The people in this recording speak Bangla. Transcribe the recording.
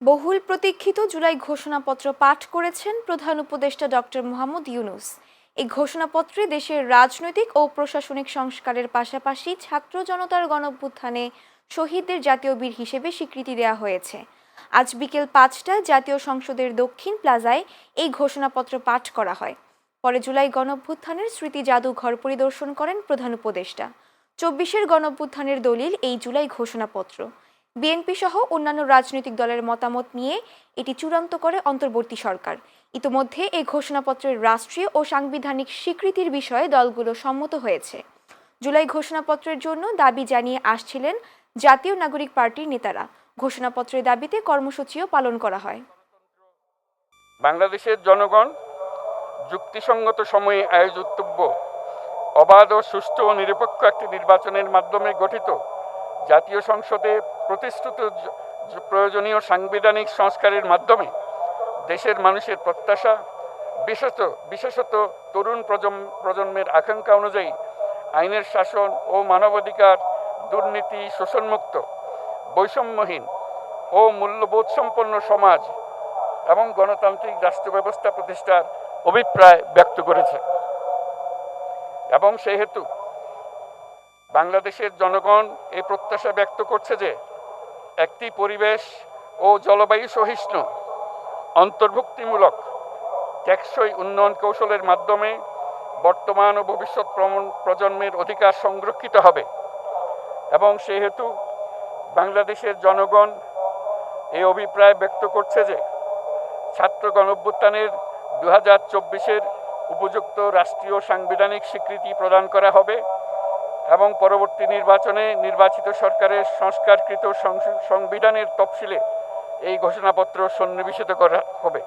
বহুল প্রতীক্ষিত জুলাই ঘোষণাপত্র পাঠ করেছেন প্রধান উপদেষ্টা ডক্টর মোহাম্মদ ইউনূস। এই ঘোষণাপত্রে দেশের রাজনৈতিক ও প্রশাসনিক সংস্কারের পাশাপাশি ছাত্র জনতার গণঅভ্যুত্থানে শহীদদের জাতীয় বীর হিসেবে স্বীকৃতি দেওয়া হয়েছে। আজ বিকেল ৫টায় জাতীয় সংসদের দক্ষিণ প্লাজায় এই ঘোষণাপত্র পাঠ করা হয়। পরে জুলাই গণঅভ্যুত্থানের স্মৃতি জাদুঘর পরিদর্শন করেন প্রধান উপদেষ্টা। ২৪-এর গণঅভ্যুত্থানের দলিল এই জুলাই ঘোষণাপত্র। বিএনপি সহ অন্যান্য রাজনৈতিক দলের মতামত নিয়ে এটি চূড়ান্ত করে অন্তর্বর্তী সরকার। ইতোমধ্যে এই ঘোষণাপত্রের রাষ্ট্রীয় ও সাংবিধানিক স্বীকৃতির বিষয়ে দলগুলো সম্মত হয়েছে। জুলাই ঘোষণাপত্রের জন্য দাবি জানিয়ে আসছিলেন জাতীয় নাগরিক পার্টির নেতারা। ঘোষণাপত্রের দাবিতে কর্মসূচিও পালন করা হয়। বাংলাদেশের জনগণ যুক্তিসঙ্গত সময়ে আয়োজিতব্য অবাধ ও সুষ্ঠু ও নিরপেক্ষ একটি নির্বাচনের মাধ্যমে গঠিত জাতীয় সংসদে প্রতিশ্রুত প্রয়োজনীয় সাংবিধানিক সংস্কারের মাধ্যমে দেশের মানুষের প্রত্যাশা, বিশেষত তরুণ প্রজন্মের আকাঙ্ক্ষা অনুযায়ী আইনের শাসন ও মানবাধিকার, দুর্নীতি, শোষণমুক্ত, বৈষম্যহীন ও মূল্যবোধ সম্পন্ন সমাজ এবং গণতান্ত্রিক রাষ্ট্র ব্যবস্থা প্রতিষ্ঠার অভিপ্রায় ব্যক্ত করেছে। এবং সেহেতু বাংলাদেশের জনগণ এই প্রত্যাশা ব্যক্ত করছে যে একটি পরিবেশ ও জলবায়ু সহিষ্ণু, অন্তর্ভুক্তিমূলক, টেকসই উন্নয়ন কৌশলের মাধ্যমে বর্তমান ও ভবিষ্যৎ প্রজন্মের অধিকার সংরক্ষিত হবে। এবং সেহেতু বাংলাদেশের জনগণ এই অভিপ্রায় ব্যক্ত করছে যে ছাত্র গণঅভ্যুত্থানের ২০২৪-এর উপযুক্ত রাষ্ট্রীয় সাংবিধানিক স্বীকৃতি প্রদান করা হবে এবং পরবর্তী নির্বাচনে নির্বাচিত সরকারের সংস্কারকৃত সংবিধানের তফসিলে এই ঘোষণাপত্র সন্নিবেশিত করা হবে।